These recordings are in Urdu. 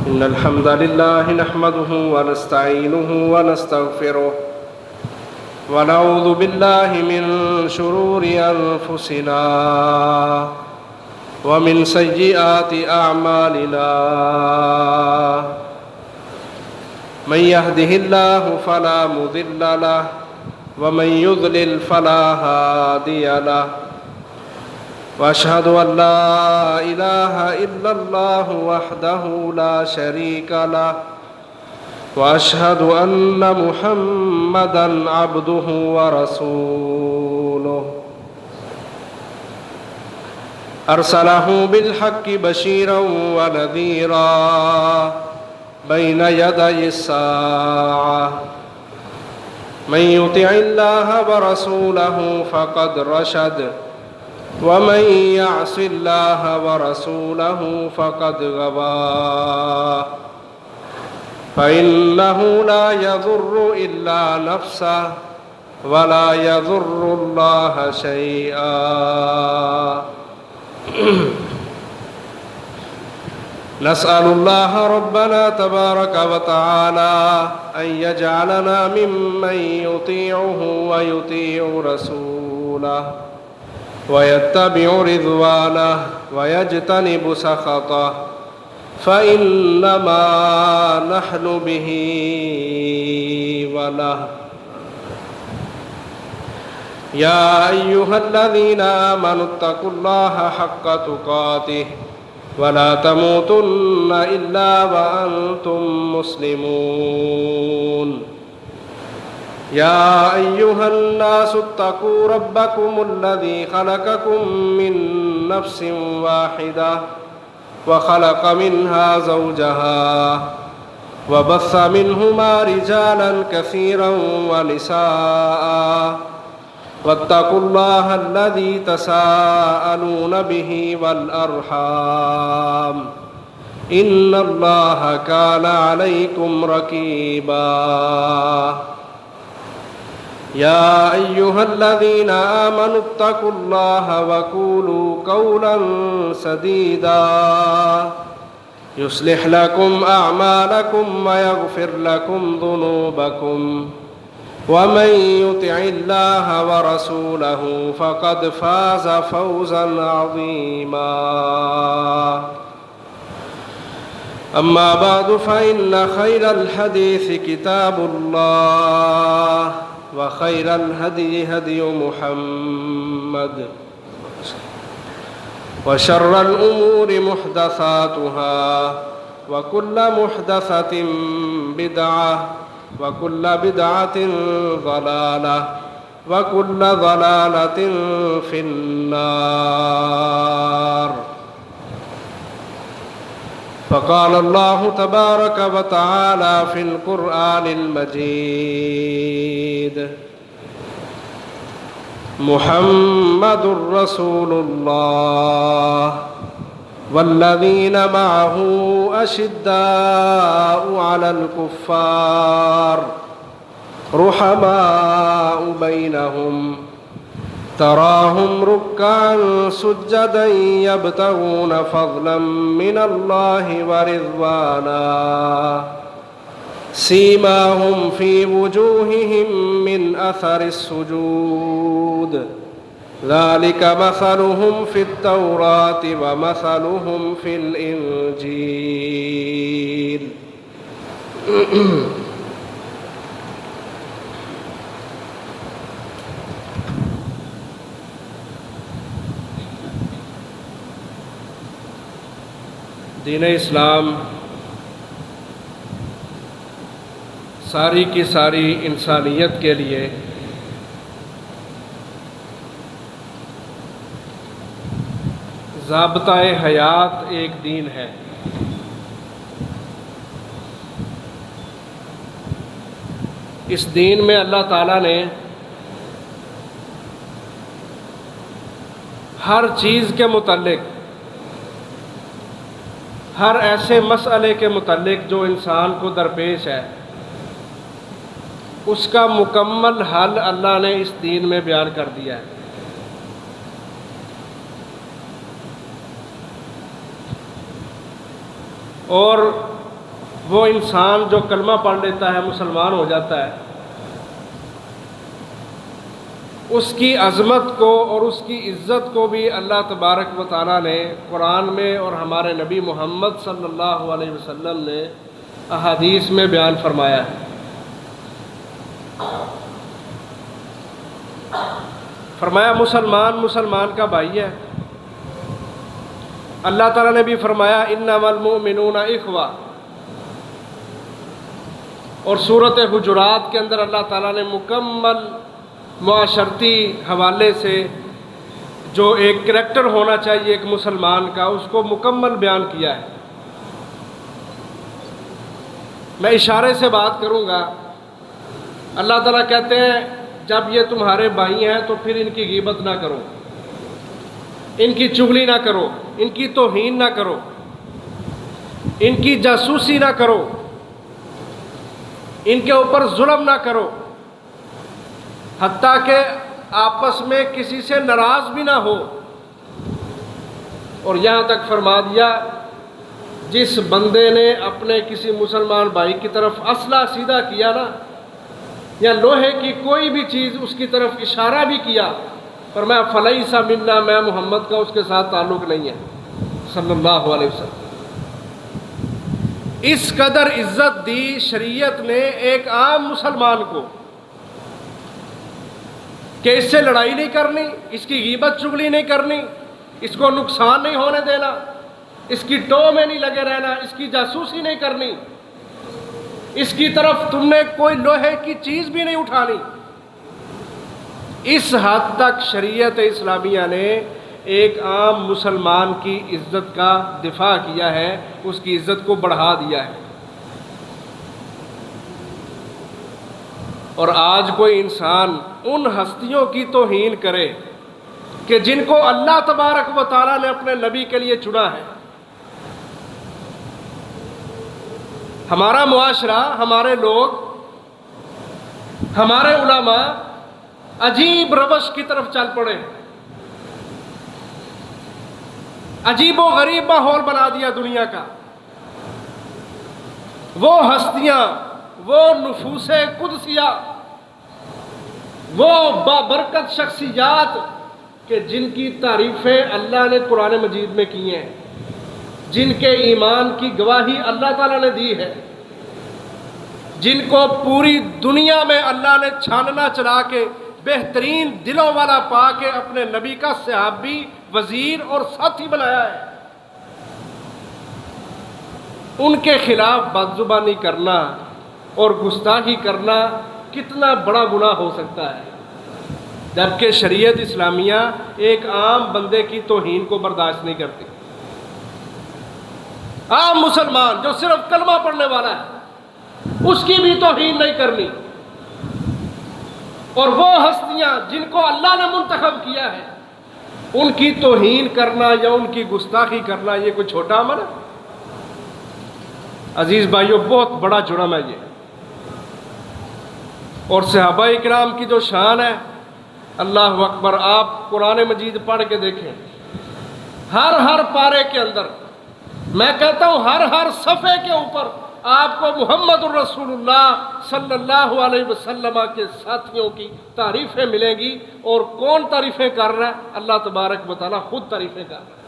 إن الحمد لله نحمده ونستعينه ونستغفره ونعوذ بالله من شرور أنفسنا ومن سيئات أعمالنا من يهده الله فلا مضل له ومن يضلل فلا هادي له وأشهد أن لا إله إلا الله وحده لا شريك له وأشهد أن محمدًا عبده ورسوله أرسله بالحق بشيرًا ونذيرًا بين يدي الساعة من يطع الله ورسوله فقد رشد ومن يعص الله ورسوله فقد غوى فإنه لا يضر إلا نفسه ولا يضر الله شيئا نسأل الله ربنا تبارك وتعالى أن يجعلنا ممن يطيعه ويطيع رسوله ويتبع رضوانه ويجتنب سخطه فإنما نحن به وله يا أيها الذين آمنوا اتقوا الله حق تقاته ولا تموتن إلا وأنتم مسلمون يا أيها الناس اتقوا ربكم الذي خلقكم من نفس واحدة وخلق منها زوجها وبث منهما رجالا كثيرا ونساء واتقوا الله الذي تساءلون به والأرحام إن الله كان عليكم رقيبا يا أيها الذين آمنوا اتقوا الله وقولوا قولا سديدا يصلح لكم أعمالكم ويغفر لكم ذنوبكم ومن يطع الله ورسوله فقد فاز فوزا عظيما أما بعد فإن خير الحديث كتاب الله وخير الهدي هدي محمد وشر الأمور محدثاتها وكل محدثة بدعة وكل بدعة ضلالة وكل ضلالة في النار فقال الله تبارك وتعالى في القرآن المجيد محمد رسول الله والذين معه أشداء على الكفار رحماء بينهم تراهم ركعا سجدا يبتغون فضلا من الله ورضوانا سيماهم في وجوههم من أثر السجود ذلك مثلهم في التوراة ومثلهم في الإنجيل دین اسلام ساری کی ساری انسانیت کے لیے ضابطۂ حیات ایک دین ہے۔ اس دین میں اللہ تعالیٰ نے ہر چیز کے متعلق، ہر ایسے مسئلے کے متعلق جو انسان کو درپیش ہے، اس کا مکمل حل اللہ نے اس دین میں بیان کر دیا ہے۔ اور وہ انسان جو کلمہ پڑھ لیتا ہے، مسلمان ہو جاتا ہے، اس کی عظمت کو اور اس کی عزت کو بھی اللہ تبارک و تعالیٰ نے قرآن میں اور ہمارے نبی محمد صلی اللہ علیہ وسلم نے احادیث میں بیان فرمایا ہے۔ فرمایا مسلمان مسلمان کا بھائی ہے۔ اللہ تعالیٰ نے بھی فرمایا انما المؤمنون اخوہ، اور سورۃ حجرات کے اندر اللہ تعالیٰ نے مکمل معاشرتی حوالے سے جو ایک کریکٹر ہونا چاہیے ایک مسلمان کا، اس کو مکمل بیان کیا ہے۔ میں اشارے سے بات کروں گا۔ اللہ تعالیٰ کہتے ہیں جب یہ تمہارے بھائی ہیں تو پھر ان کی غیبت نہ کرو، ان کی چغلی نہ کرو، ان کی توہین نہ کرو، ان کی جاسوسی نہ کرو، ان کے اوپر ظلم نہ کرو، حتیٰ کہ آپس میں کسی سے ناراض بھی نہ ہو۔ اور یہاں تک فرما دیا جس بندے نے اپنے کسی مسلمان بھائی کی طرف اسلحہ سیدھا کیا نا، یا لوہے کی کوئی بھی چیز اس کی طرف اشارہ بھی کیا، فرمایا فلیس منا، میں محمد کا اس کے ساتھ تعلق نہیں ہے صلی اللہ علیہ وسلم۔ اس قدر عزت دی شریعت نے ایک عام مسلمان کو کہ اس سے لڑائی نہیں کرنی، اس کی غیبت چغلی نہیں کرنی، اس کو نقصان نہیں ہونے دینا، اس کی ٹو میں نہیں لگے رہنا، اس کی جاسوسی نہیں کرنی، اس کی طرف تم نے کوئی لوہے کی چیز بھی نہیں اٹھانی۔ اس حد تک شریعت اسلامیہ نے ایک عام مسلمان کی عزت کا دفاع کیا ہے، اس کی عزت کو بڑھا دیا ہے۔ اور آج کوئی انسان ان ہستیوں کی توہین کرے کہ جن کو اللہ تبارک و تعالیٰ نے اپنے نبی کے لیے چنا ہے۔ ہمارا معاشرہ، ہمارے لوگ، ہمارے علماء عجیب روش کی طرف چل پڑے، عجیب و غریب ماحول بنا دیا دنیا کا۔ وہ ہستیاں، وہ نفوس قدسیہ، وہ بابرکت شخصیات کہ جن کی تعریفیں اللہ نے قرآن مجید میں کی ہیں، جن کے ایمان کی گواہی اللہ تعالیٰ نے دی ہے، جن کو پوری دنیا میں اللہ نے چھاننا چلا کے بہترین دلوں والا پا کے اپنے نبی کا صحابی، وزیر اور ساتھی بنایا ہے، ان کے خلاف بدزبانی کرنا اور گستاخی کرنا کتنا بڑا گناہ ہو سکتا ہے، جبکہ شریعت اسلامیہ ایک عام بندے کی توہین کو برداشت نہیں کرتی۔ عام مسلمان جو صرف کلمہ پڑھنے والا ہے، اس کی بھی توہین نہیں کرنی۔ اور وہ ہستیاں جن کو اللہ نے منتخب کیا ہے، ان کی توہین کرنا یا ان کی گستاخی کرنا یہ کوئی چھوٹا عمل ہے؟ عزیز بھائیوں، بہت بڑا جرم ہے یہ۔ اور صحابہ کرام کی جو شان ہے، اللہ اکبر، آپ قرآن مجید پڑھ کے دیکھیں، ہر پارے کے اندر، میں کہتا ہوں ہر صفحے کے اوپر آپ کو محمد الرسول اللہ صلی اللہ علیہ وسلم کے ساتھیوں کی تعریفیں ملیں گی۔ اور کون تعریفیں کر رہا ہے؟ اللہ تبارک و تعالیٰ خود تعریفیں کر رہا ہے۔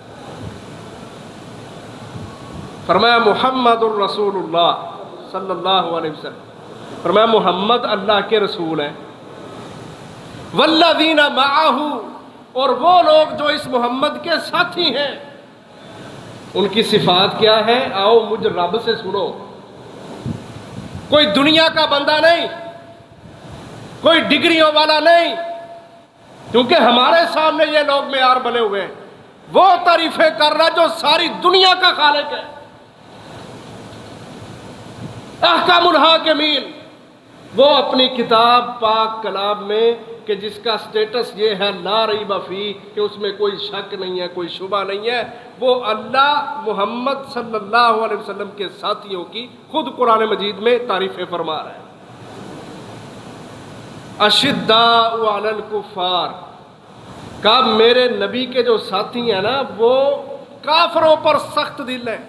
فرمایا محمد الرسول اللہ صلی اللہ علیہ وسلم، فرمایا محمد اللہ کے رسول ہیں۔ والذین معہ، اور وہ لوگ جو اس محمد کے ساتھی ہیں، ان کی صفات کیا ہے؟ آؤ مجھ رب سے سنو۔ کوئی دنیا کا بندہ نہیں، کوئی ڈگریوں والا نہیں، کیونکہ ہمارے سامنے یہ لوگ معیار بنے ہوئے ہیں۔ وہ تعریفیں کر رہا جو ساری دنیا کا خالق ہے، احکام الحاکمین۔ وہ اپنی کتاب پاک کلام میں کہ جس کا سٹیٹس یہ ہے لا ریب فیہ، کہ اس میں کوئی شک نہیں ہے، کوئی شبہ نہیں ہے، وہ اللہ محمد صلی اللہ علیہ وسلم کے ساتھیوں کی خود قرآن مجید میں تعریفیں فرما رہا ہے۔ اشداء علی الکفار، کہ میرے نبی کے جو ساتھی ہیں نا، وہ کافروں پر سخت دل ہیں،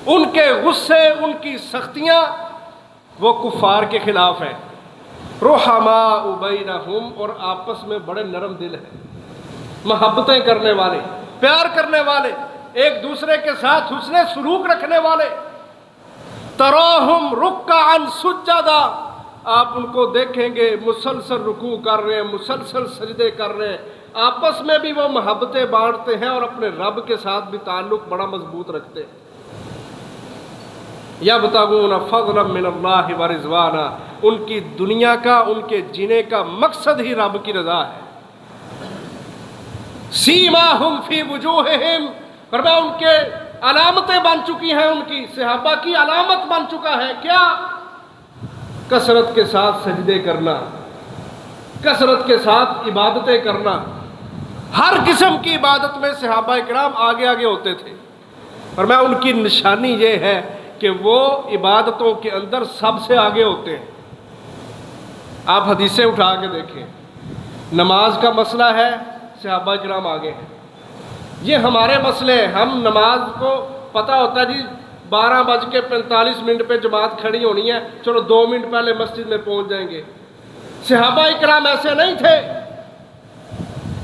ان کے غصے، ان کی سختیاں وہ کفار کے خلاف ہیں۔ رحماء بینہم، اور آپس میں بڑے نرم دل ہیں، محبتیں کرنے والے، پیار کرنے والے، ایک دوسرے کے ساتھ حسن سلوک رکھنے والے۔ تراہم رکعا سجدا، آپ ان کو دیکھیں گے مسلسل رکوع کر رہے ہیں، مسلسل سجدے کر رہے ہیں، آپس میں بھی وہ محبتیں بانٹتے ہیں اور اپنے رب کے ساتھ بھی تعلق بڑا مضبوط رکھتے ہیں۔ یبتغون فضلا من اللہ ورضوانا، ان کی دنیا کا، ان کے جینے کا مقصد ہی رب کی رضا ہے۔ سیماہم فی وجوہہم، فرمایا ان کے علامتیں بن چکی ہیں، ان کی صحابہ کی علامت بن چکا ہے کیا؟ کثرت کے ساتھ سجدے کرنا، کثرت کے ساتھ عبادتیں کرنا، ہر قسم کی عبادت میں صحابہ کرام آگے آگے ہوتے تھے۔ فرمایا ان کی نشانی یہ ہے کہ وہ عبادتوں کے اندر سب سے آگے ہوتے ہیں۔ آپ حدیثیں اٹھا کے دیکھیں، نماز کا مسئلہ ہے صحابہ کرام آگے ہیں۔ یہ ہمارے مسئلے ہیں، ہم نماز کو پتہ ہوتا ہے جی 12:45 پہ جماعت کھڑی ہونی ہے، چلو 2 منٹ پہلے مسجد میں پہنچ جائیں گے۔ صحابہ کرام ایسے نہیں تھے۔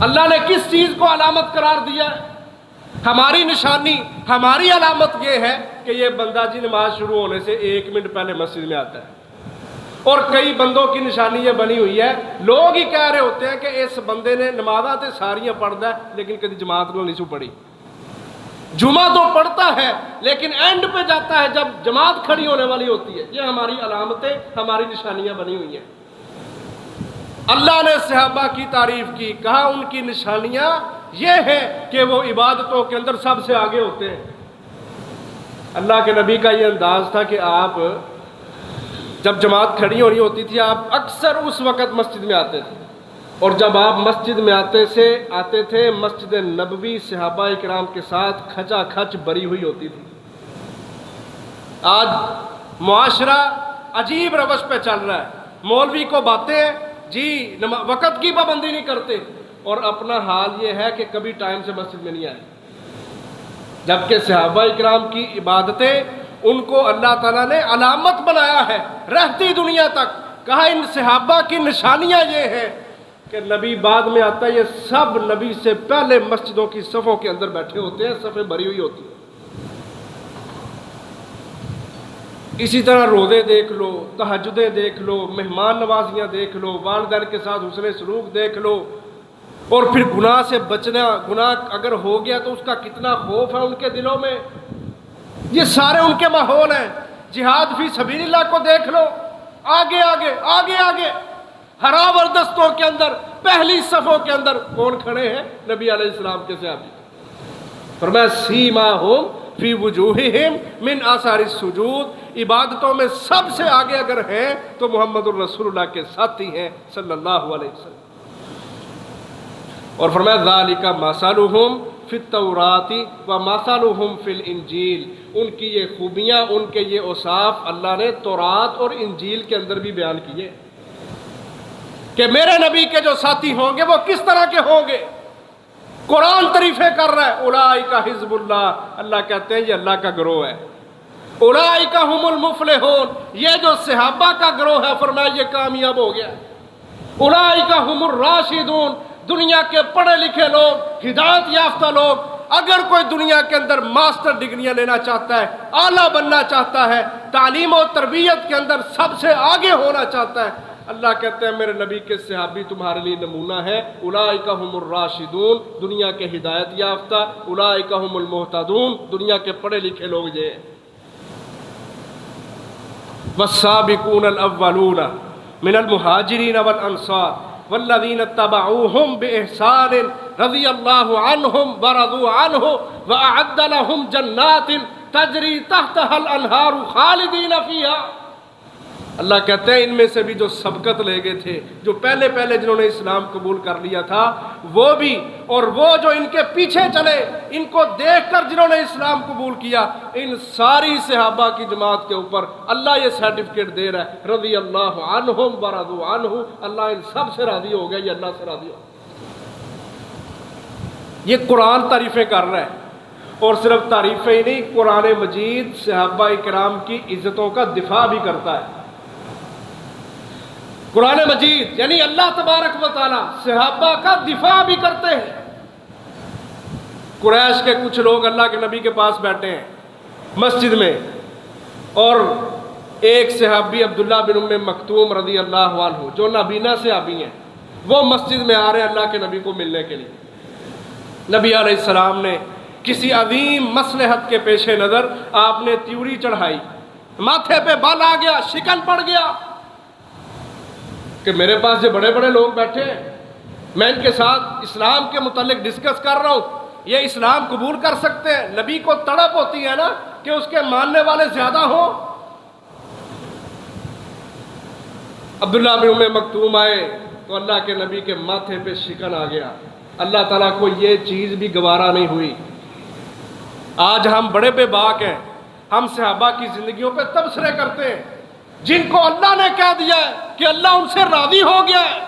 اللہ نے کس چیز کو علامت قرار دیا ہے؟ ہماری نشانی، ہماری علامت یہ ہے کہ یہ بندہ جی نماز شروع ہونے سے 1 منٹ پہلے مسجد میں آتا ہے۔ اور کئی بندوں کی نشانی یہ بنی ہوئی ہے، لوگ ہی کہہ رہے ہوتے ہیں کہ اس بندے نے نمازاں تے ساریاں پڑھدا ہے لیکن کبھی جماعت کو نہیں سو پڑھی۔ جمعہ تو پڑھتا ہے لیکن اینڈ پہ جاتا ہے جب جماعت کھڑی ہونے والی ہوتی ہے۔ یہ ہماری علامتیں، ہماری نشانیاں بنی ہوئی ہیں۔ اللہ نے صحابہ کی تعریف کی، کہا ان کی نشانیاں یہ ہے کہ وہ عبادتوں کے اندر سب سے آگے ہوتے ہیں۔ اللہ کے نبی کا یہ انداز تھا کہ آپ جب جماعت کھڑی ہونی ہوتی تھی آپ اکثر اس وقت مسجد میں آتے تھے، اور جب آپ مسجد میں آتے تھے مسجد نبوی صحابہ کرام کے ساتھ کھچا کھچ بری ہوئی ہوتی تھی۔ آج معاشرہ عجیب روش پہ چل رہا ہے، مولوی کو باتیں جی وقت کی پابندی نہیں کرتے، اور اپنا حال یہ ہے کہ کبھی ٹائم سے مسجد میں نہیں آئے۔ جبکہ صحابہ کرام کی عبادتیں ان کو اللہ تعالیٰ نے علامت بنایا ہے رہتی دنیا تک۔ کہا ان صحابہ کی نشانیاں یہ ہیں کہ نبی بعد میں آتا ہے، یہ سب نبی سے پہلے مسجدوں کی صفوں کے اندر بیٹھے ہوتے ہیں، صفیں بھری ہوئی ہوتی ہیں۔ اسی طرح روزے دیکھ لو، تہجدیں دیکھ لو، مہمان نوازیاں دیکھ لو، والدین کے ساتھ حسن سلوک دیکھ لو، اور پھر گناہ سے بچنا، گناہ اگر ہو گیا تو اس کا کتنا خوف ہے ان کے دلوں میں، یہ سارے ان کے ماحول ہیں۔ جہاد فی سبیل اللہ کو دیکھ لو، آگے آگے آگے آگے ہرا وردستوں کے اندر پہلی صفوں کے اندر کون کھڑے ہیں؟ نبی علیہ السلام کے صحابی۔ فرمایا سیماہم فی وجوہہم من آثار السجود، عبادتوں میں سب سے آگے اگر ہیں تو محمد الرسول اللہ کے ساتھی ہیں صلی اللہ علیہ وسلم۔ اور فرمایا ذالک مثلہم فی التوراۃ و مثلہم فی الانجیل، ان کی یہ خوبیاں، ان کے یہ اوصاف اللہ نے تورات اور انجیل کے اندر بھی بیان کیے کہ میرے نبی کے جو ساتھی ہوں گے وہ کس طرح کے ہوں گے۔ قرآن تعریفیں کر رہا ہے، اولئک حزب اللہ، اللہ کہتے ہیں یہ اللہ کا گروہ ہے۔ اولئک هم المفلحون، یہ جو صحابہ کا گروہ ہے فرمایا یہ کامیاب ہو گیا۔ اولئک هم الراشدون، دنیا کے پڑھے لکھے لوگ، ہدایت یافتہ لوگ، اگر کوئی دنیا کے اندر ماسٹر ڈگریاں لینا چاہتا ہے، اعلیٰ بننا چاہتا ہے، تعلیم و تربیت کے اندر سب سے آگے ہونا چاہتا ہے، اللہ کہتے ہیں میرے نبی کے صحابی تمہارے لیے نمونہ ہے۔ اولئک هم الراشدون، دنیا کے ہدایت یافتہ، اولئک هم المہتدون، دنیا کے پڑھے لکھے لوگ یہ ہیں۔ والسابقون الاولون من المہاجرین والانصار والذین اتبعوهم بإحسان رضی اللہ عنہم ورضوا عنہ وأعد لهم جنات تجری تحتها الانہار خالدین فیہا۔ اللہ کہتے ہیں ان میں سے بھی جو سبقت لے گئے تھے، جو پہلے جنہوں نے اسلام قبول کر لیا تھا وہ بھی، اور وہ جو ان کے پیچھے چلے، ان کو دیکھ کر جنہوں نے اسلام قبول کیا، ان ساری صحابہ کی جماعت کے اوپر اللہ یہ سرٹیفکیٹ دے رہا ہے رضی اللہ عنہم ورضوا عنہ، اللہ ان سب سے راضی ہو گیا، یہ اللہ سے راضی ہو۔ یہ قرآن تعریفیں کر رہا ہے، اور صرف تعریفیں ہی نہیں، قرآن مجید صحابہ کرام کی عزتوں کا دفاع بھی کرتا ہے۔ قرآن مجید یعنی اللہ تبارک و تعالی صحابہ کا دفاع بھی کرتے ہیں۔ قریش کے کچھ لوگ اللہ کے نبی کے پاس بیٹھے ہیں مسجد میں، اور ایک صحابی عبداللہ بن ام مکتوم رضی اللہ عنہ جو نابینا صحابی ہیں، وہ مسجد میں آ رہے ہیں اللہ کے نبی کو ملنے کے لیے۔ نبی علیہ السلام نے کسی عظیم مصلحت کے پیش نظر آپ نے تیوری چڑھائی، ماتھے پہ بال آ گیا، شکن پڑ گیا کہ میرے پاس جو بڑے بڑے لوگ بیٹھے ہیں، میں ان کے ساتھ اسلام کے متعلق ڈسکس کر رہا ہوں، یہ اسلام قبول کر سکتے ہیں؟ نبی کو تڑپ ہوتی ہے نا کہ اس کے ماننے والے زیادہ ہوں۔ عبداللہ بن ام مکتوم آئے تو اللہ کے نبی کے ماتھے پہ شکن آ گیا۔ اللہ تعالیٰ کو یہ چیز بھی گوارا نہیں ہوئی۔ آج ہم بڑے بے باک ہیں، ہم صحابہ کی زندگیوں پہ تبصرے کرتے ہیں جن کو اللہ نے کہہ دیا ہے کہ اللہ ان سے راضی ہو گیا ہے۔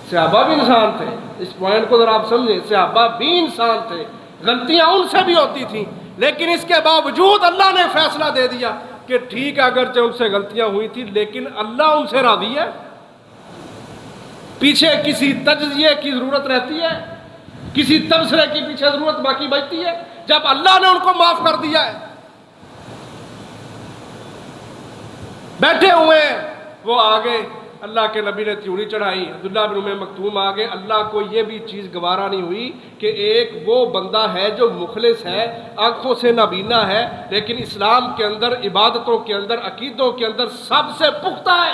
صحابہ بھی انسان تھے، اس پوائنٹ کو ذرا آپ سمجھیں، صحابہ بھی انسان تھے، غلطیاں ان سے بھی ہوتی تھیں، لیکن اس کے باوجود اللہ نے فیصلہ دے دیا کہ ٹھیک ہے اگرچہ ان سے غلطیاں ہوئی تھی لیکن اللہ ان سے راضی ہے۔ پیچھے کسی تجزیے کی ضرورت رہتی ہے، کسی تبصرے کی پیچھے ضرورت باقی بچتی ہے جب اللہ نے ان کو معاف کر دیا ہے۔ بیٹھے ہوئے وہ آگے اللہ کے نبی نے تیوری چڑھائی، عبداللہ بن ام مکتوم آگے، اللہ کو یہ بھی چیز گوارا نہیں ہوئی کہ ایک وہ بندہ ہے جو مخلص ہے، آنکھوں سے نابینا ہے، لیکن اسلام کے اندر، عبادتوں کے اندر، عقیدوں کے اندر سب سے پختہ ہے۔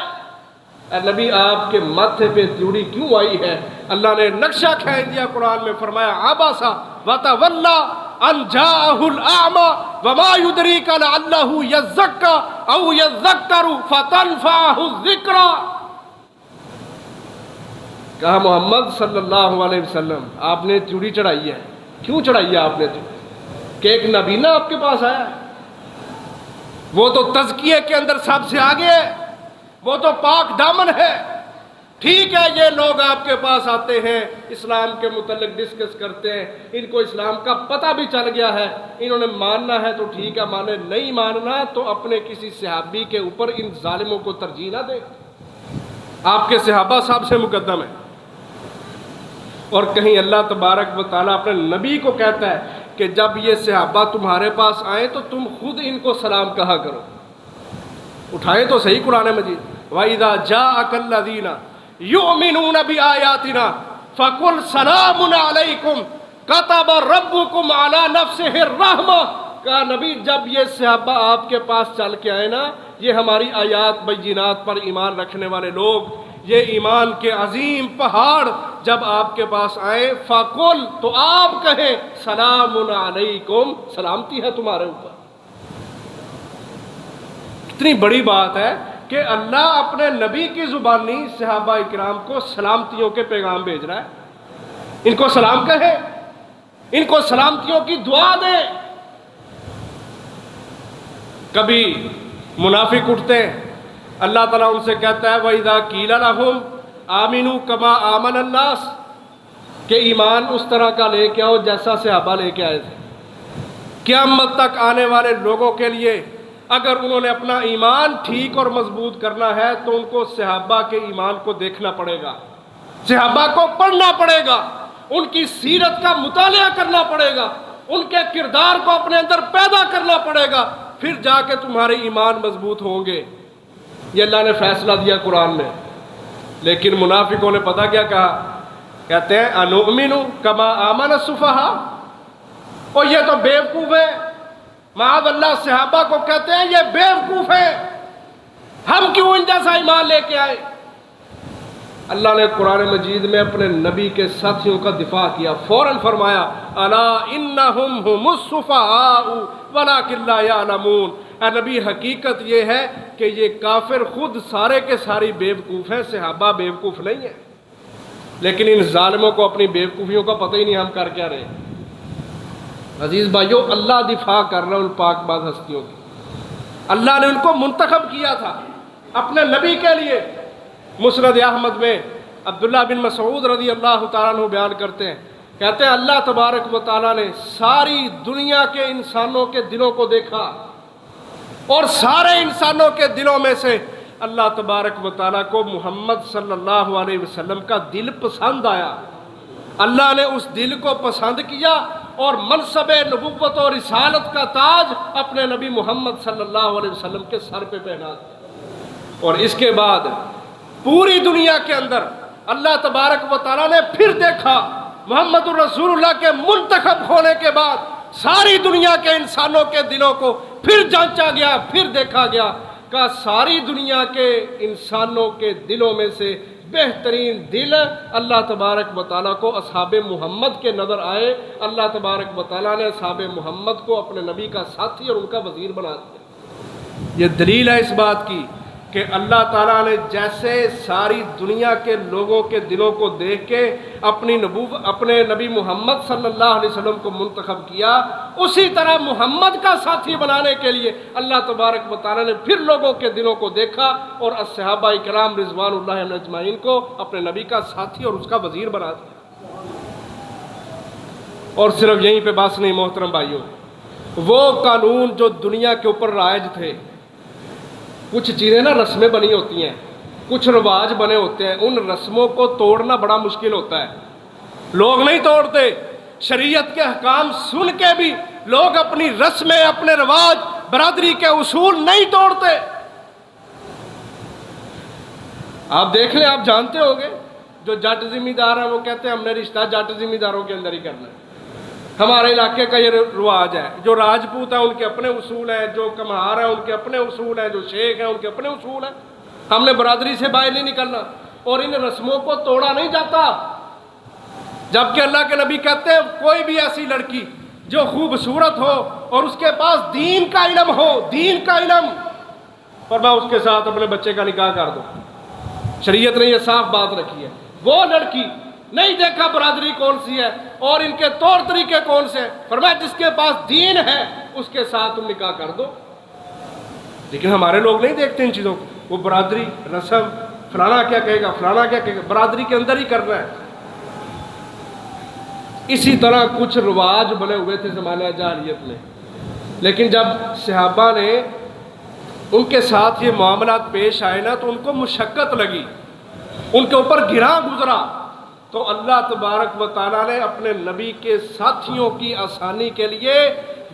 اے نبی آپ کے ماتھے پہ تیوری کیوں آئی ہے؟ اللہ نے نقشہ کھینچ دیا، قرآن میں فرمایا عبسا وتولی ان جاءہ الاعمی وما یدریک لعلہ یزکی او یذکر فتنفعہ الذکریٰ۔ کہا محمد صلی اللہ علیہ وسلم آپ نے تیوری چڑھائی ہے، کیوں چڑھائی ہے آپ نے تیوری؟ کہ ایک نبینا آپ کے پاس آیا ہے، وہ تو تزکیے کے اندر سب سے آگے ہے، وہ تو پاک دامن ہے۔ ٹھیک ہے یہ لوگ آپ کے پاس آتے ہیں، اسلام کے متعلق ڈسکس کرتے ہیں، ان کو اسلام کا پتہ بھی چل گیا ہے، انہوں نے ماننا ہے تو ٹھیک ہے مانے، نہیں ماننا تو اپنے کسی صحابی کے اوپر ان ظالموں کو ترجیح نہ دے، آپ کے صحابہ صاحب سے مقدم ہے۔ اور کہیں اللہ تبارک و تعالیٰ اپنے نبی کو کہتا ہے کہ جب یہ صحابہ تمہارے پاس آئیں تو تم خود ان کو سلام کہا کرو۔ اٹھائیں تو صحیح قرآن مجید، وَإِذَا جَاءَكَ الَّذِينَ يُؤْمِنُونَ بِآيَاتِنَا فَقُلْ سَلَامٌ عَلَيْكُمْ كَتَبَ رَبُّكُمْ عَلَى نَفْسِهِ الرَّحْمَةَ۔ کہا نبی جب یہ صحابہ آپ کے پاس چل کے آئے نا، یہ ہماری آیات بینات پر ایمان رکھنے والے لوگ، یہ ایمان کے عظیم پہاڑ جب آپ کے پاس آئے، فَقُلْ تو آپ کہیں سَلَامٌ عَلَيْكُمْ، سلامتی ہے تمہارے اوپر۔ کتنی بڑی بات ہے کہ اللہ اپنے نبی کی زبانی صحابہ اکرام کو سلامتیوں کے پیغام بھیج رہا ہے، ان کو سلام کہے، ان کو سلامتیوں کی دعا دے۔ کبھی منافق اٹھتے ہیں، اللہ تعالیٰ ان سے کہتا ہے وَإِذَا قِيلَ لَهُمْ آمِنُوا كَمَا آمَنَ النَّاسِ، کہ ایمان اس طرح کا لے کے آؤ جیسا صحابہ لے کے آئے تھے۔ قیامت تک آنے والے لوگوں کے لیے اگر انہوں نے اپنا ایمان ٹھیک اور مضبوط کرنا ہے تو ان کو صحابہ کے ایمان کو دیکھنا پڑے گا، صحابہ کو پڑھنا پڑے گا، ان کی سیرت کا مطالعہ کرنا پڑے گا، ان کے کردار کو اپنے اندر پیدا کرنا پڑے گا، پھر جا کے تمہارے ایمان مضبوط ہوں گے۔ یہ اللہ نے فیصلہ دیا قرآن میں۔ لیکن منافقوں نے پتہ کیا کہا؟ کہتے ہیں انؤمن کما آمن السفہاء، اور یہ تو بیوقوف ہے، معاذ اللہ صحابہ کو کہتے ہیں یہ بیوقوف ہے، ہم کیوں ان جیسا ایمان لے کے آئے؟ اللہ نے قرآن مجید میں اپنے نبی کے ساتھیوں کا دفاع کیا، فوراً فرمایا الا انہم هم السفہاء ولکن لا یعلمون۔ اے نبی حقیقت یہ ہے کہ یہ کافر خود سارے کے ساری بیوقوف ہیں، صحابہ بیوقوف نہیں ہیں، لیکن ان ظالموں کو اپنی بیوقوفیوں کا پتہ ہی نہیں ہم کر کیا رہے ہیں۔ عزیز بھائیو، اللہ دفاع کر رہا ہے ان پاک باز ہستیوں کی۔ اللہ نے ان کو منتخب کیا تھا اپنے نبی کے لیے۔ مسند احمد میں عبداللہ بن مسعود رضی اللہ تعالیٰ عنہ بیان کرتے ہیں کہتے ہیں اللہ تبارک و تعالیٰ نے ساری دنیا کے انسانوں کے دلوں کو دیکھا اور سارے انسانوں کے دلوں میں سے اللہ تبارک و تعالیٰ کو محمد صلی اللہ علیہ وسلم کا دل پسند آیا. اللہ نے اس دل کو پسند کیا اور منصب نبوت اور رسالت کا تاج اپنے نبی محمد صلی اللہ علیہ وسلم کے سر پہ پہنا دیا. اور اس کے بعد پوری دنیا کے اندر اللہ تبارک و تعالیٰ نے پھر دیکھا محمد الرسول اللہ کے منتخب ہونے کے بعد ساری دنیا کے انسانوں کے دلوں کو پھر جانچا گیا، پھر دیکھا گیا کہ ساری دنیا کے انسانوں کے دلوں میں سے بہترین دل اللہ تبارک و تعالیٰ کو اصحاب محمد کے نظر آئے. اللہ تبارک و تعالیٰ نے اصحاب محمد کو اپنے نبی کا ساتھی اور ان کا وزیر بنا دیا. یہ دلیل ہے اس بات کی کہ اللہ تعالیٰ نے جیسے ساری دنیا کے لوگوں کے دلوں کو دیکھ کے اپنے نبی محمد صلی اللہ علیہ وسلم کو منتخب کیا، اسی طرح محمد کا ساتھی بنانے کے لیے اللہ تبارک و تعالیٰ نے پھر لوگوں کے دلوں کو دیکھا اور صحابہ کرام رضوان اللہ علیہم اجمعین کو اپنے نبی کا ساتھی اور اس کا وزیر بنا دیا. اور صرف یہیں پہ بس نہیں محترم بھائیوں، وہ قانون جو دنیا کے اوپر رائج تھے، کچھ چیزیں نا رسمیں بنی ہوتی ہیں، کچھ رواج بنے ہوتے ہیں، ان رسموں کو توڑنا بڑا مشکل ہوتا ہے. لوگ نہیں توڑتے، شریعت کے احکام سن کے بھی لوگ اپنی رسمیں، اپنے رواج، برادری کے اصول نہیں توڑتے. آپ دیکھ لیں، آپ جانتے ہوں گے جو جٹ ذمہ دار ہیں وہ کہتے ہیں ہم نے رشتہ جٹ ذمہ داروں کے اندر ہی کرنا ہے. ہمارے علاقے کا یہ رواج ہے. جو راجپوت ہیں ان کے اپنے اصول ہیں، جو کمہار ہیں ان کے اپنے اصول ہیں، جو شیخ ہیں ان کے اپنے اصول ہیں. ہم نے برادری سے باہر نہیں نکلنا اور ان رسموں کو توڑا نہیں جاتا. جبکہ اللہ کے نبی کہتے ہیں کوئی بھی ایسی لڑکی جو خوبصورت ہو اور اس کے پاس دین کا علم ہو، دین کا علم، اور میں اس کے ساتھ اپنے بچے کا نکاح کر دوں. شریعت نے یہ صاف بات رکھی ہے. وہ لڑکی نہیں دیکھا برادری کون سی ہے اور ان کے طور طریقے کون سے ہیں، فرمایا جس کے پاس دین ہے اس کے ساتھ تم نکاح کر دو. لیکن ہمارے لوگ نہیں دیکھتے ان چیزوں کو. وہ برادری، رسم، فلانا کیا کہے گا، فلانا کیا کہے گا، برادری کے اندر ہی کرنا ہے. اسی طرح کچھ رواج بنے ہوئے تھے زمانہ جاہلیت میں، لیکن جب صحابہ نے ان کے ساتھ یہ معاملات پیش آئے نا تو ان کو مشقت لگی، ان کے اوپر گراں گزرا. تو اللہ تبارک و تعالیٰ نے اپنے نبی کے ساتھیوں کی آسانی کے لیے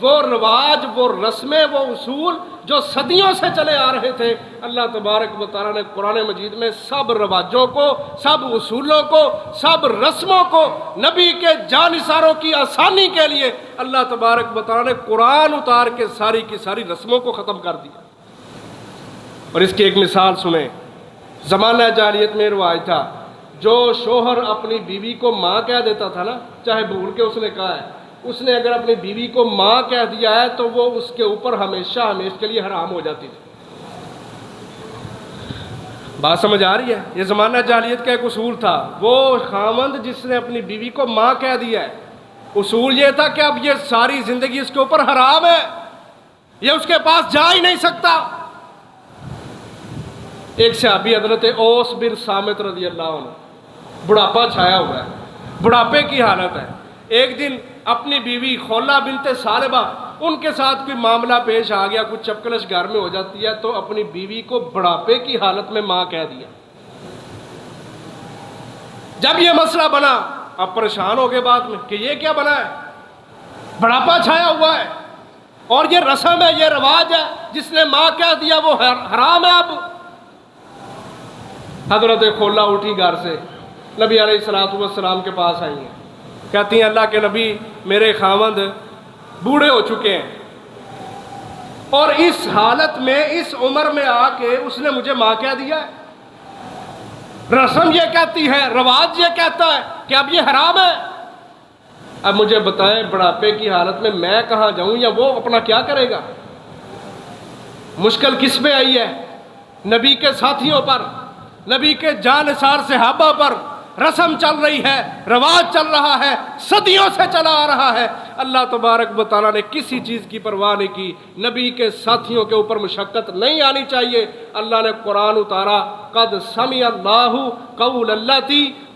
وہ رواج، وہ رسمیں، وہ اصول جو صدیوں سے چلے آ رہے تھے، اللہ تبارک و تعالیٰ نے قرآن مجید میں سب رواجوں کو، سب اصولوں کو، سب رسموں کو نبی کے جانثاروں کی آسانی کے لیے اللہ تبارک و تعالیٰ نے قرآن اتار کے ساری کی ساری رسموں کو ختم کر دیا. اور اس کی ایک مثال سنیں. زمانہ جاہلیت میں رواج تھا، جو شوہر اپنی بیوی کو ماں کہہ دیتا تھا نا، چاہے بھول کے اس نے کہا ہے، اس نے اگر اپنی بیوی کو ماں کہہ دیا ہے تو وہ اس کے اوپر ہمیشہ کے لیے حرام ہو جاتی تھی. بات سمجھ آ رہی ہے؟ یہ زمانہ جاہلیت کا ایک اصول تھا. وہ خاوند جس نے اپنی بیوی کو ماں کہہ دیا ہے، اصول یہ تھا کہ اب یہ ساری زندگی اس کے اوپر حرام ہے، یہ اس کے پاس جا ہی نہیں سکتا. ایک صحابی حضرت اوس بن صامت رضی اللہ عنہ، بڑھاپا چھایا ہوا ہے، بڑھاپے کی حالت ہے. ایک دن اپنی بیوی خولہ بنت ثعلبہ، ان کے ساتھ کوئی معاملہ پیش آ گیا، کچھ چپکلش گھر میں ہو جاتی ہے، تو اپنی بیوی کو بڑھاپے کی حالت میں ماں کہہ دیا. جب یہ مسئلہ بنا، اب پریشان ہو گئے بعد میں کہ یہ کیا بنا ہے، بڑھاپا چھایا ہوا ہے اور یہ رسم ہے، یہ رواج ہے، جس نے ماں کہہ دیا وہ حرام ہے. اب حضرت خولہ اٹھی گھر سے، نبی علیہ السلام کے پاس آئی ہیں، کہتی ہیں اللہ کے نبی میرے خاوند بوڑھے ہو چکے ہیں اور اس حالت میں، اس عمر میں آ کے اس نے مجھے ماں کہہ دیا ہے. رسم یہ کہتی ہے، رواج یہ کہتا ہے کہ اب یہ حرام ہے. اب مجھے بتائیں بڑھاپے کی حالت میں کہاں جاؤں یا وہ اپنا کیا کرے گا؟ مشکل کس پہ آئی ہے؟ نبی کے ساتھیوں پر، نبی کے جانثار صحابہ پر. رسم چل رہی ہے، رواج چل رہا ہے، صدیوں سے چلا آ رہا ہے. اللہ تبارک و تعالیٰ نے کسی چیز کی پرواہ نہیں کی. نبی کے ساتھیوں کے اوپر مشقت نہیں آنی چاہیے. اللہ نے قرآن اتارا، قد سمع اللہ قول اللاتی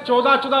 14-14,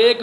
1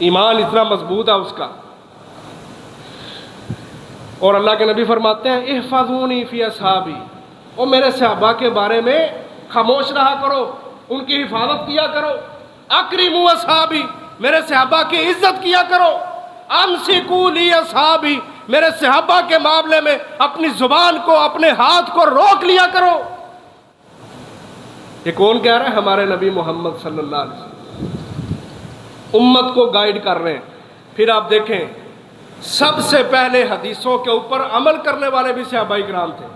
ایمان اتنا مضبوط ہے اس کا. اور اللہ کے نبی فرماتے ہیں احفظونی فی اصحابی، اور میرے صحابہ کے بارے میں خاموش رہا کرو، ان کی حفاظت کیا کرو. اکرموا اصحابی، میرے صحابہ کی عزت کیا کرو. امسکوا لی اصحابی، میرے صحابہ کے معاملے میں اپنی زبان کو، اپنے ہاتھ کو روک لیا کرو. یہ کون کہہ رہا ہے؟ ہمارے نبی محمد صلی اللہ علیہ وسلم امت کو گائیڈ کر رہے ہیں. پھر آپ دیکھیں سب سے پہلے حدیثوں کے اوپر عمل کرنے والے بھی صحابہ کرام تھے،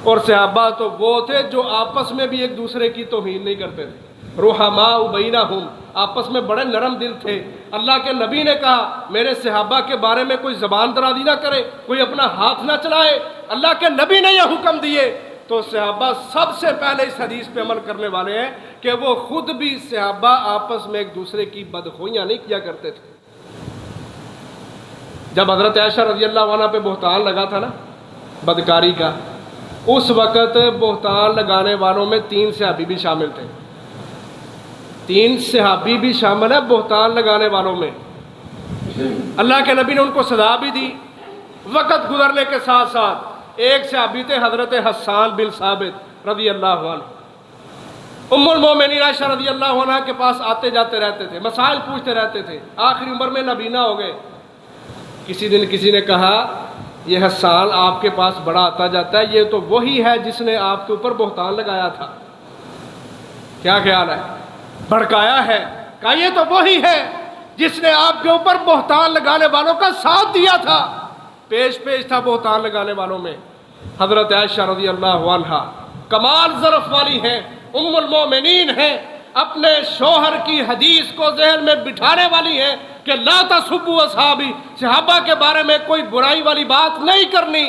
اور صحابہ تو وہ تھے جو آپس میں بھی ایک دوسرے کی توہین نہیں کرتے تھے. رحماء بینہم، آپس میں بڑے نرم دل تھے. اللہ کے نبی نے کہا میرے صحابہ کے بارے میں کوئی زبان درازی نہ کرے، کوئی اپنا ہاتھ نہ چلائے. اللہ کے نبی نے یہ حکم دیے تو صحابہ سب سے پہلے اس حدیث پہ عمل کرنے والے ہیں کہ وہ خود بھی صحابہ آپس میں ایک دوسرے کی بدخوئیاں نہیں کیا کرتے تھے. جب حضرت عائشہ رضی اللہ عنہ پہ بہتان لگا تھا نا بدکاری کا، اس وقت بہتان لگانے والوں میں 3 صحابی بھی شامل تھے. 3 صحابی بھی شامل ہیں بہتان لگانے والوں میں. اللہ کے نبی نے ان کو سزا بھی دی. وقت گزرنے کے ساتھ ساتھ ایک صحابی تھے حضرت حسان بن ثابت رضی اللہ عنہ. ام المومنین عائشہ رضی اللہ عنہ کے پاس آتے جاتے رہتے تھے، مسائل پوچھتے رہتے تھے. آخری عمر میں نابینا ہو گئے. کسی دن کسی نے کہا یہ حسان آپ کے پاس بڑا آتا جاتا ہے، یہ تو وہی ہے جس نے آپ کے اوپر بہتان لگایا تھا. کیا خیال ہے؟ بھڑکایا ہے. کہا یہ تو وہی ہے جس نے آپ کے اوپر بہتان لگانے والوں کا ساتھ دیا تھا. پیش تھا بہتان لگانے والوں میں حضرت عائشہ رضی اللہ عنہ. کمال ظرف والی ہیں، ام المومنین ہیں، اپنے شوہر کی حدیث کو ذہن میں بٹھانے والی ہیں کہ لا تسبوا اصحابی، صحابہ کے بارے میں کوئی برائی والی بات نہیں کرنی.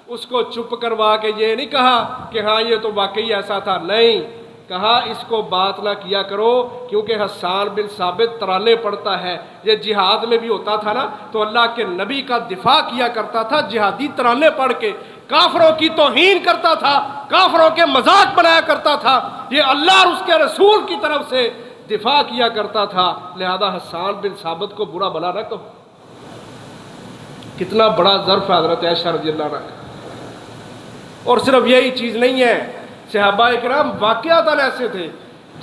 اس کو چپ کروا کے یہ نہیں کہا کہ ہاں یہ تو واقعی ایسا تھا، نہیں کہا اس کو بات نہ کیا کرو، کیونکہ حسان بن ثابت ترانے پڑتا ہے. یہ جہاد میں بھی ہوتا تھا نا تو اللہ کے نبی کا دفاع کیا کرتا تھا، جہادی ترانے پڑھ کے کافروں کی توہین کرتا تھا، کافروں کے مذاق بنایا کرتا تھا. یہ اللہ اور اس کے رسول کی طرف سے دفاع کیا کرتا تھا. لہذا حسان بن ثابت کو برا بلا نہ کہو. کتنا بڑا ظرف ہے حضرت عائشہ رضی اللہ عنہ. اور صرف یہی چیز نہیں ہے، صحابہ کرام واقعاتاً ایسے تھے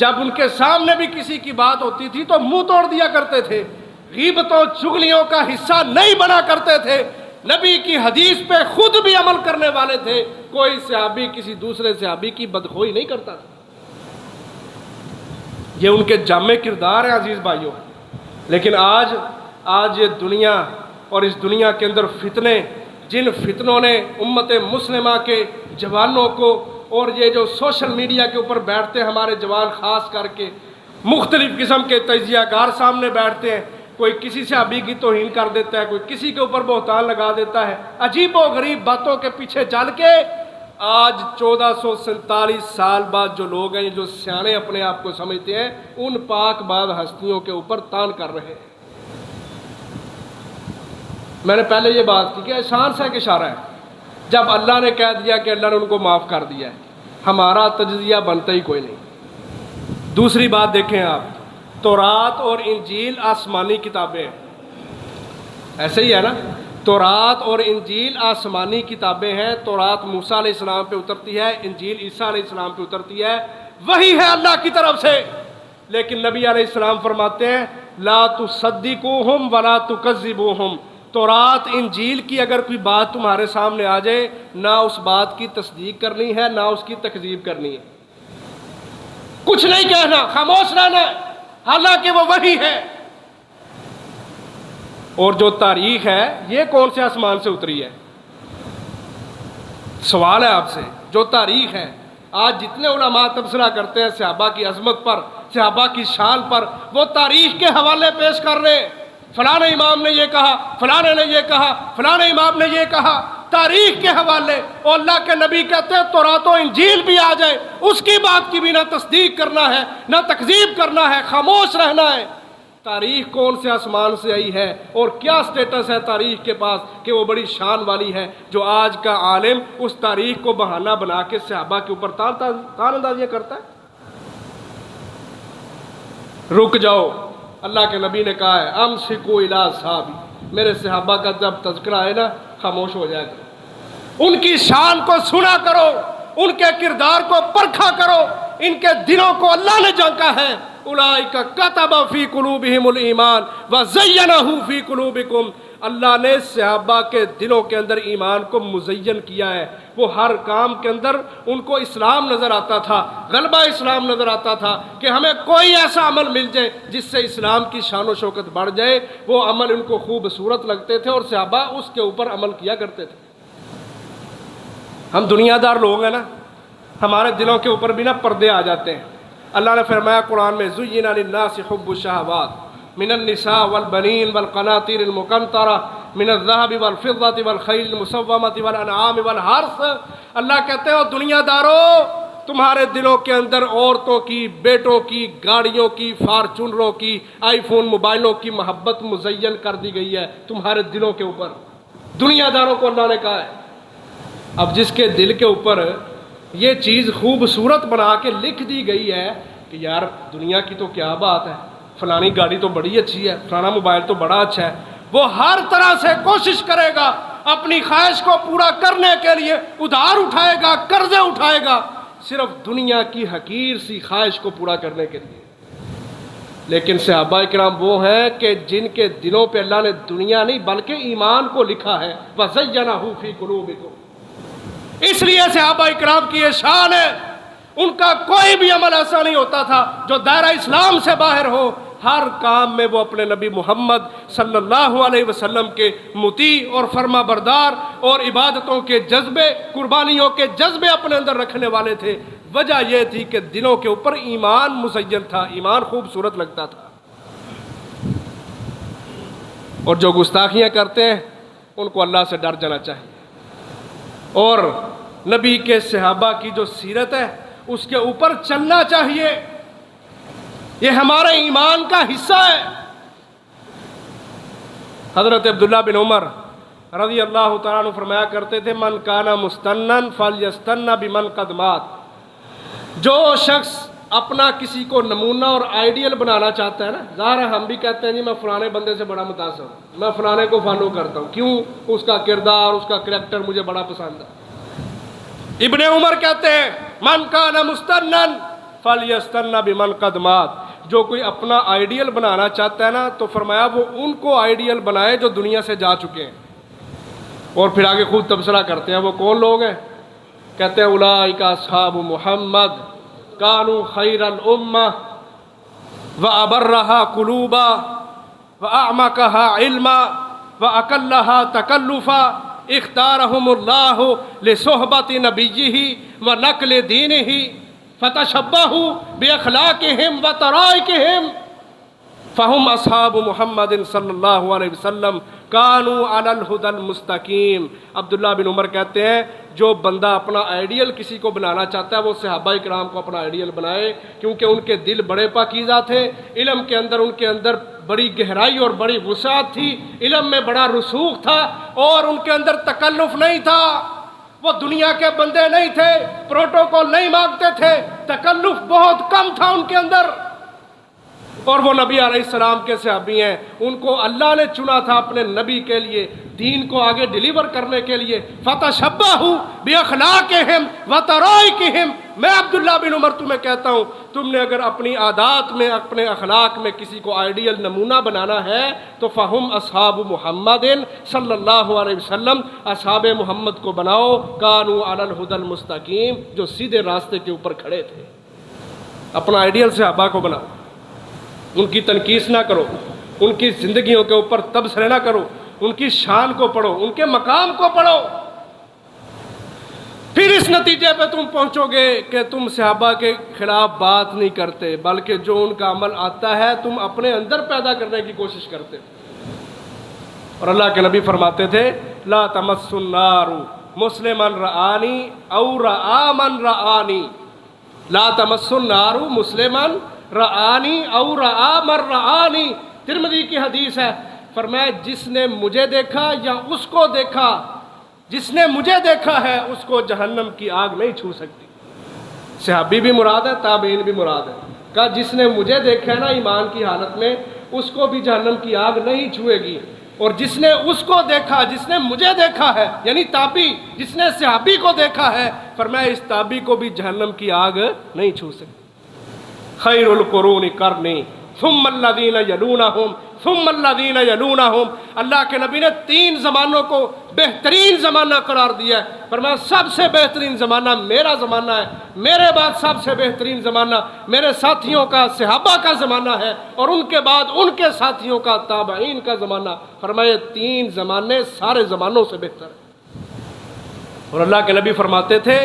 جب ان کے سامنے بھی کسی کی بات ہوتی تھی تو منہ توڑ دیا کرتے تھے، غیبتوں چغلیوں کا حصہ نہیں بنا کرتے تھے. نبی کی حدیث پہ خود بھی عمل کرنے والے تھے. کوئی صحابی کسی دوسرے صحابی کی بدخوئی نہیں کرتا تھا. یہ ان کے جامع کردار ہیں عزیز بھائیوں. لیکن آج یہ دنیا اور اس دنیا کے اندر فتنے، جن فتنوں نے امت مسلمہ کے جوانوں کو، اور یہ جو سوشل میڈیا کے اوپر بیٹھتے ہیں ہمارے جوان خاص کر کے، مختلف قسم کے تجزیہ کار سامنے بیٹھتے ہیں. کوئی کسی صحابی کی توہین کر دیتا ہے، کوئی کسی کے اوپر بہتان لگا دیتا ہے. عجیب و غریب باتوں کے پیچھے چل کے آج 1447 سال بعد جو لوگ ہیں، جو سیانے اپنے آپ کو سمجھتے ہیں، ان پاک باز ہستیوں کے اوپر تان کر رہے ہیں. میں نے پہلے یہ بات کی کہ احسان سے ایک اشارہ ہے. جب اللہ نے کہہ دیا کہ اللہ نے ان کو معاف کر دیا ہے، ہمارا تجزیہ بنتا ہی کوئی نہیں. دوسری بات دیکھیں آپ، تورات اور انجیل آسمانی کتابیں ہیں. ایسے ہی ہے نا، تورات اور انجیل آسمانی کتابیں ہیں. تورات موسیٰ علیہ السلام پہ اترتی ہے، انجیل عیسیٰ علیہ السلام پہ اترتی ہے، وہی ہے اللہ کی طرف سے. لیکن نبی علیہ السلام فرماتے ہیں لا تصدقوہم ولا تکذبوہم. تورات انجیل کی اگر کوئی بات تمہارے سامنے آ جائے، نہ اس بات کی تصدیق کرنی ہے نہ اس کی تکذیب کرنی ہے. کچھ نہیں کہنا، خاموش رہنا، حالانکہ وہ وہی ہے. اور جو تاریخ ہے یہ کون سے آسمان سے اتری ہے؟ سوال ہے آپ سے. جو تاریخ ہے، آج جتنے علماء تبصرہ کرتے ہیں صحابہ کی عظمت پر، صحابہ کی شان پر، وہ تاریخ کے حوالے پیش کر رہے ہیں. فلاں امام نے یہ کہا، فلاں نے یہ کہا، فلاں امام نے یہ کہا، تاریخ کے حوالے. اور اللہ کے نبی کہتے ہیں تورات و انجیل بھی آ جائے، اس کی بات کی بھی نہ تصدیق کرنا ہے نہ تکذیب کرنا ہے، خاموش رہنا ہے. تاریخ کون سے آسمان سے آئی ہے اور کیا سٹیٹس ہے تاریخ کے پاس کہ وہ بڑی شان والی ہے، جو آج کا عالم اس تاریخ کو بہانہ بنا کے صحابہ کے اوپر تان اندازیاں کرتا ہے. رک جاؤ، اللہ کے نبی نے کہا ہے امسکوا الی اصحابی، میرے صحابہ کا جب تذکرہ ہے نا خاموش ہو جائے کرو، ان کی شان کو سنا کرو، ان کے کردار کو پرکھا کرو، ان کے دلوں کو اللہ نے جھانکا ہے۔ اولئک کتب فی قلوبہم الایمان وزینہ فی قلوبکم، اللہ نے صحابہ کے دلوں کے اندر ایمان کو مزین کیا ہے، وہ ہر کام کے اندر ان کو اسلام نظر آتا تھا، غلبہ اسلام نظر آتا تھا کہ ہمیں کوئی ایسا عمل مل جائے جس سے اسلام کی شان و شوکت بڑھ جائے، وہ عمل ان کو خوبصورت لگتے تھے اور صحابہ اس کے اوپر عمل کیا کرتے تھے۔ ہم دنیا دار لوگ ہیں نا، ہمارے دلوں کے اوپر بھی نا پردے آ جاتے ہیں۔ اللہ نے فرمایا قرآن میں زُيِّنَ لِلنَّاسِ حُبُّ الشَّهَوَاتِ من النساء والبنين والقناطير المقنطرة من الذهب والفضة والخيل المسومة والأنعام والحرث، اللہ کہتے ہیں دنیا دارو، تمہارے دلوں کے اندر عورتوں کی، بیٹوں کی، گاڑیوں کی، فارچونروں کی، آئی فون موبائلوں کی محبت مزین کر دی گئی ہے تمہارے دلوں کے اوپر، دنیا داروں کو اللہ نے کہا ہے۔ اب جس کے دل کے اوپر یہ چیز خوبصورت بنا کے لکھ دی گئی ہے کہ یار دنیا کی تو کیا بات ہے، فلانی گاڑی تو بڑی اچھی ہے، فلانا موبائل تو بڑا اچھا ہے، وہ ہر طرح سے کوشش کرے گا اپنی خواہش کو پورا کرنے کے لیے، ادھار اٹھائے گا، قرضے اٹھائے گا، صرف دنیا کی حقیر سی خواہش کو پورا کرنے کے لیے۔ لیکن صحابہ اکرام وہ ہیں کہ جن کے دلوں پہ اللہ نے دنیا نہیں بلکہ ایمان کو لکھا ہے، وَزَيَّنَهُ فِي قُلُوبِكُمْ۔ اس لیے صحابہ اکرام کی یہ شان ہے، ان کا کوئی بھی عمل ایسا نہیں ہوتا تھا جو دائرہ اسلام سے باہر ہو، ہر کام میں وہ اپنے نبی محمد صلی اللہ علیہ وسلم کے مطیع اور فرما بردار اور عبادتوں کے جذبے، قربانیوں کے جذبے اپنے اندر رکھنے والے تھے۔ وجہ یہ تھی کہ دلوں کے اوپر ایمان مزین تھا، ایمان خوبصورت لگتا تھا۔ اور جو گستاخیاں کرتے ہیں ان کو اللہ سے ڈر جانا چاہیے، اور نبی کے صحابہ کی جو سیرت ہے اس کے اوپر چلنا چاہیے، یہ ہمارے ایمان کا حصہ ہے۔ حضرت عبداللہ بن عمر رضی اللہ تعالیٰ عنہ فرمایا کرتے تھے من کان مستنن فلیستن بمن قد مات، جو شخص اپنا کسی کو نمونہ اور آئیڈیل بنانا چاہتا ہے نا، ظاہر ہے ہم بھی کہتے ہیں جی میں فلانے بندے سے بڑا متاثر ہوں، میں فلانے کو فالو کرتا ہوں، کیوں؟ اس کا کردار، اس کا کریکٹر مجھے بڑا پسند ہے۔ ابن عمر کہتے ہیں من کان مستنن فلیستن بمن قد مات، جو کوئی اپنا آئیڈیل بنانا چاہتا ہے نا تو فرمایا وہ ان کو آئیڈیل بنائے جو دنیا سے جا چکے ہیں۔ اور پھر آگے خود تبصرہ کرتے ہیں وہ کون لوگ ہیں؟ کہتے ہیں اولئک اصحاب محمد کانوا خیر الامہ وابرھا قلوبا واعمقھا علما واقلھا تکلفا اختارهم اللہ لصحبت نبیہ ونقل دینہ فتشبہوا باخلاقہم وطرائقہم فہم اصحاب محمد صلی اللہ علیہ وسلم کانوا علی الہدی المستقیم۔ عبداللہ بن عمر کہتے ہیں جو بندہ اپنا آئیڈیل کسی کو بنانا چاہتا ہے وہ صحابہ اکرام کو اپنا آئیڈیل بنائے، کیونکہ ان کے دل بڑے پاکیزہ تھے، علم کے اندر ان کے اندر بڑی گہرائی اور بڑی وسعت تھی، علم میں بڑا رسوخ تھا، اور ان کے اندر تکلف نہیں تھا، وہ دنیا کے بندے نہیں تھے، پروٹوکول نہیں مانگتے تھے، تکلف بہت کم تھا ان کے اندر، اور وہ نبی علیہ السلام کے صحابی ہیں، ان کو اللہ نے چنا تھا اپنے نبی کے لیے، دین کو آگے ڈیلیور کرنے کے لیے۔ فتشبہوا باخلاقہم وطرائقہم۔ میں عبداللہ بن عمر تمہیں کہتا ہوں تم نے اگر اپنی عادات میں، اپنے اخلاق میں کسی کو آئیڈیل نمونہ بنانا ہے تو فہم اصحاب محمد صلی اللہ علیہ وسلم، اصحاب محمد کو بناؤ، کانوا علی الہدی المستقیم، جو سیدھے راستے کے اوپر کھڑے تھے۔ اپنا آئیڈیل صحابہ کو بناؤ، ان کی تنقیص نہ کرو، ان کی زندگیوں کے اوپر تبصرے نہ کرو، ان کی شان کو پڑھو، ان کے مقام کو پڑھو، پھر اس نتیجے پہ تم پہنچو گے کہ تم صحابہ کے خلاف بات نہیں کرتے، بلکہ جو ان کا عمل آتا ہے تم اپنے اندر پیدا کرنے کی کوشش کرتے۔ اور اللہ کے نبی فرماتے تھے لا تمس النار مسلما رآنی او رآ من رآنی، لا تمس النار مسلما رآنی او رآ من رآنی، ترمذی کی حدیث ہے، فرمایا جس نے مجھے دیکھا یا اس کو دیکھا، جس نے مجھے دیکھا ہے اس کو جہنم کی آگ نہیں چھو سکتی۔ صحابی بھی مراد ہے، تابعین بھی مراد ہے، کہا جس نے مجھے دیکھا ہے نا ایمان کی حالت میں اس کو بھی جہنم کی آگ نہیں چھوئے گی، اور جس نے اس کو دیکھا، جس نے مجھے دیکھا ہے یعنی تابعی، جس نے صحابی کو دیکھا ہے، فرمایا اس تابعی کو بھی جہنم کی آگ نہیں چھو سکتی۔ خیر القرون قرنی ثم الذین یلونہم ثم الذین یلونہم، اللہ کے نبی نے 3 زمانوں کو بہترین زمانہ قرار دیا ہے، فرمایا سب سے بہترین زمانہ میرا زمانہ ہے، میرے بعد سب سے بہترین زمانہ میرے ساتھیوں کا، صحابہ کا زمانہ ہے، اور ان کے بعد ان کے ساتھیوں کا، تابعین کا زمانہ۔ فرمایا 3 زمانے سارے زمانوں سے بہتر ہیں۔ اور اللہ کے نبی فرماتے تھے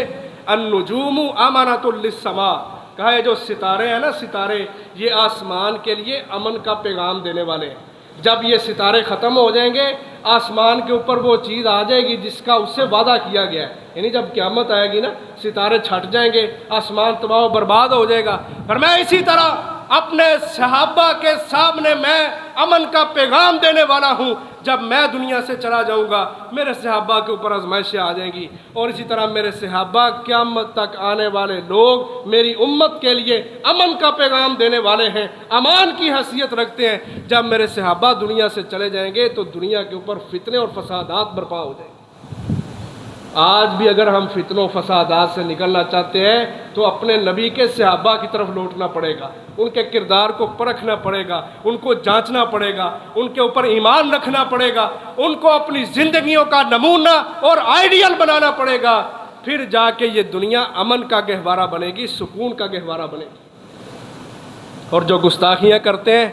النجوم امانۃ للسماء، کہا یہ جو ستارے ہیں نا، ستارے یہ آسمان کے لیے امن کا پیغام دینے والے ہیں۔ جب یہ ستارے ختم ہو جائیں گے، آسمان کے اوپر وہ چیز آ جائے گی جس کا اس سے وعدہ کیا گیا ہے، یعنی جب قیامت آئے گی نا، ستارے چھٹ جائیں گے، آسمان تباہ و برباد ہو جائے گا۔ فرمایا اسی طرح اپنے صحابہ کے سامنے میں امن کا پیغام دینے والا ہوں، جب میں دنیا سے چلا جاؤں گا میرے صحابہ کے اوپر آزمائشیں آ جائیں گی، اور اسی طرح میرے صحابہ قیامت تک آنے والے لوگ میری امت کے لیے امن کا پیغام دینے والے ہیں، امان کی حیثیت رکھتے ہیں۔ جب میرے صحابہ دنیا سے چلے جائیں گے تو دنیا کے اوپر فتنے اور فسادات برپا ہو جائیں گے۔ آج بھی اگر ہم فتنوں و فسادات سے نکلنا چاہتے ہیں تو اپنے نبی کے صحابہ کی طرف لوٹنا پڑے گا، ان کے کردار کو پرکھنا پڑے گا، ان کو جانچنا پڑے گا، ان کے اوپر ایمان رکھنا پڑے گا، ان کو اپنی زندگیوں کا نمونہ اور آئیڈیل بنانا پڑے گا، پھر جا کے یہ دنیا امن کا گہوارہ بنے گی، سکون کا گہوارہ بنے گی۔ اور جو گستاخیاں کرتے ہیں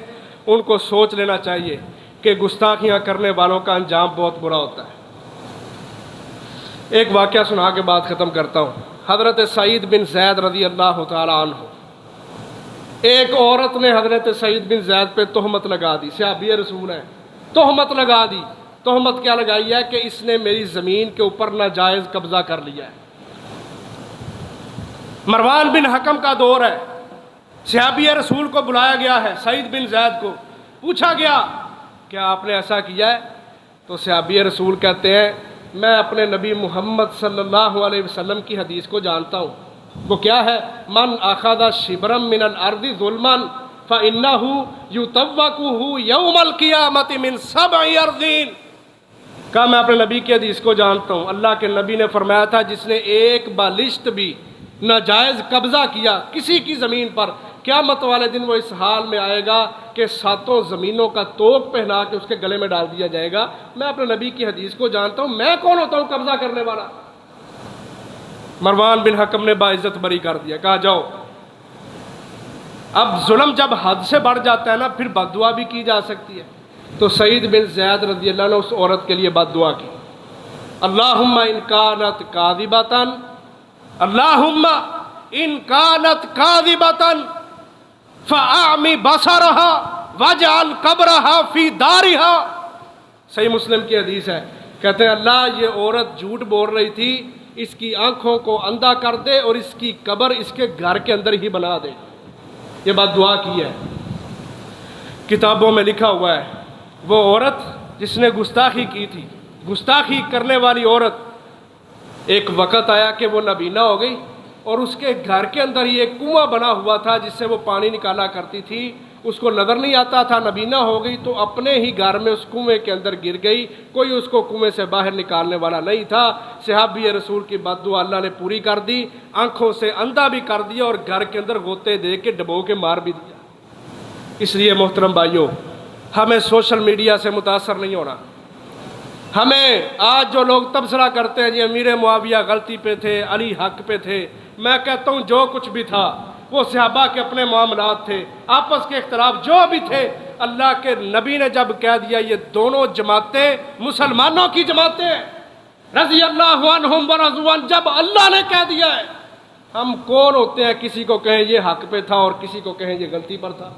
ان کو سوچ لینا چاہیے کہ گستاخیاں کرنے والوں کا انجام بہت برا ہوتا ہے۔ ایک واقعہ سنا کے بعد ختم کرتا ہوں۔ حضرت سعید بن زید رضی اللہ تعالیٰ عنہ، ایک عورت نے حضرت سعید بن زید پہ تہمت لگا دی، صحابی رسول ہے، تہمت لگا دی۔ تہمت کیا لگائی ہے کہ اس نے میری زمین کے اوپر ناجائز قبضہ کر لیا ہے۔ مروان بن حکم کا دور ہے، صحابی رسول کو بلایا گیا ہے، سعید بن زید کو پوچھا گیا کیا آپ نے ایسا کیا ہے؟ تو صحابی رسول کہتے ہیں میں اپنے نبی محمد صلی اللہ علیہ وسلم کی حدیث کو جانتا ہوں، وہ کیا ہے؟ من اخذ شبرا من الارض ظلما فانه یطوقه یوم القیامت من 7 ارضین۔ کہا میں اپنے نبی کی حدیث کو جانتا ہوں، اللہ کے نبی نے فرمایا تھا جس نے ایک بالشت بھی ناجائز قبضہ کیا کسی کی زمین پر، قیامت والے دن وہ اس حال میں آئے گا کہ 7 زمینوں کا توق پہنا کے اس کے گلے میں ڈال دیا جائے گا۔ میں اپنے نبی کی حدیث کو جانتا ہوں، میں کون ہوتا ہوں قبضہ کرنے والا؟ مروان بن حکم نے باعزت بری کر دیا، کہا جاؤ۔ اب ظلم جب حد سے بڑھ جاتا ہے نا، پھر بد دعا بھی کی جا سکتی ہے۔ تو سعید بن زید رضی اللہ عنہ اس عورت کے لیے بد دعا کی، اللہم ان کانت کاذبۃ، اللہم ان کانت کاذبۃ فاعمی بصرها واجعل قبرها فی دارها۔ صحیح مسلم کی حدیث ہے، کہتے ہیں اللہ یہ عورت جھوٹ بول رہی تھی، اس کی آنکھوں کو اندھا کر دے اور اس کی قبر اس کے گھر کے اندر ہی بنا دے۔ یہ بات دعا کی ہے، کتابوں میں لکھا ہوا ہے۔ وہ عورت جس نے گستاخی کی تھی، گستاخی کرنے والی عورت، ایک وقت آیا کہ وہ نابینا ہو گئی، اور اس کے گھر کے اندر ہی ایک کنواں بنا ہوا تھا جس سے وہ پانی نکالا کرتی تھی، اس کو نظر نہیں آتا تھا، نابینا ہو گئی تو اپنے ہی گھر میں اس کنویں کے اندر گر گئی، کوئی اس کو کنویں سے باہر نکالنے والا نہیں تھا۔ صحابی رسول کی بد دعا اللہ نے پوری کر دی، آنکھوں سے اندھا بھی کر دیا اور گھر کے اندر غوطے دے کے ڈبو کے مار بھی دیا۔ اس لیے محترم بھائیوں، ہمیں سوشل میڈیا سے متاثر نہیں ہونا۔ ہمیں آج جو لوگ تبصرہ کرتے ہیں جی امیر معاویہ غلطی پہ تھے، علی حق پہ تھے، میں کہتا ہوں جو کچھ بھی تھا وہ صحابہ کے اپنے معاملات تھے، آپس کے اختلاف جو بھی تھے، اللہ کے نبی نے جب کہہ دیا یہ دونوں جماعتیں مسلمانوں کی جماعتیں ہیں، رضی اللہ عنہم ورضوا عنہ، جب اللہ نے کہہ دیا ہے، ہم کون ہوتے ہیں کسی کو کہیں یہ حق پہ تھا اور کسی کو کہیں یہ غلطی پر تھا؟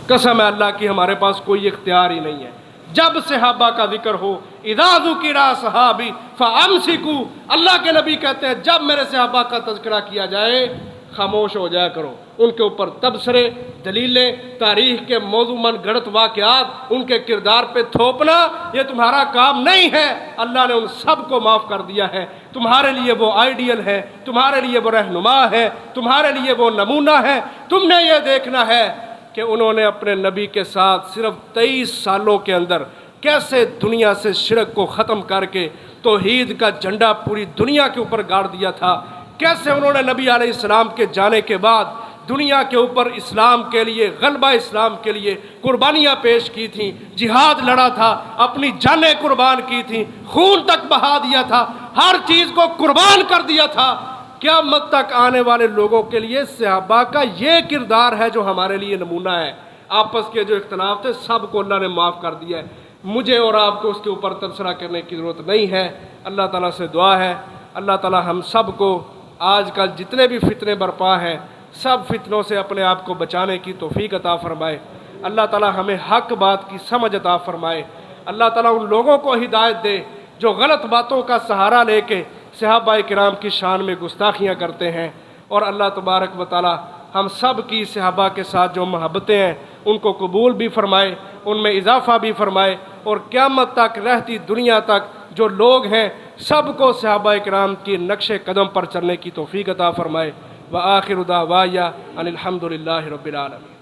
قسم ہے اللہ کی ہمارے پاس کوئی اختیار ہی نہیں ہے۔ جب صحابہ کا ذکر ہو، اذا ذکر صحابی فامسکوا، اللہ کے نبی کہتے ہیں جب میرے صحابہ کا تذکرہ کیا جائے خاموش ہو جایا کرو، ان کے اوپر تبصرے، دلیلیں، تاریخ کے موضوع من گڑت واقعات، ان کے کردار پہ تھوپنا یہ تمہارا کام نہیں ہے۔ اللہ نے ان سب کو معاف کر دیا ہے، تمہارے لیے وہ آئیڈیل ہے، تمہارے لیے وہ رہنما ہے، تمہارے لیے وہ نمونہ ہے۔ تم نے یہ دیکھنا ہے کہ انہوں نے اپنے نبی کے ساتھ صرف 23 سالوں کے اندر کیسے دنیا سے شرک کو ختم کر کے توحید کا جھنڈا پوری دنیا کے اوپر گاڑ دیا تھا، کیسے انہوں نے نبی علیہ السلام کے جانے کے بعد دنیا کے اوپر اسلام کے لیے، غلبہ اسلام کے لیے قربانیاں پیش کی تھیں، جہاد لڑا تھا، اپنی جانیں قربان کی تھیں، خون تک بہا دیا تھا، ہر چیز کو قربان کر دیا تھا۔ قیامت تک آنے والے لوگوں کے لیے صحابہ کا یہ کردار ہے جو ہمارے لیے نمونہ ہے۔ آپس کے جو اختلاف تھے سب کو اللہ نے معاف کر دیا ہے، مجھے اور آپ کو اس کے اوپر تبصرہ کرنے کی ضرورت نہیں ہے۔ اللہ تعالیٰ سے دعا ہے اللہ تعالیٰ ہم سب کو آج کل جتنے بھی فتنے برپا ہیں سب فتنوں سے اپنے آپ کو بچانے کی توفیق عطا فرمائے۔ اللہ تعالیٰ ہمیں حق بات کی سمجھ عطا فرمائے۔ اللہ تعالیٰ ان لوگوں کو ہدایت دے جو غلط باتوں کا سہارا لے کے صحابہ کرام کی شان میں گستاخیاں کرتے ہیں، اور اللہ تبارک و تعالیٰ ہم سب کی صحابہ کے ساتھ جو محبتیں ہیں ان کو قبول بھی فرمائے، ان میں اضافہ بھی فرمائے، اور قیامت تک رہتی دنیا تک جو لوگ ہیں سب کو صحابہ کرام کی نقش قدم پر چلنے کی توفیق عطا فرمائے۔ وآخر دعوایا ان الحمد للہ رب العالمین۔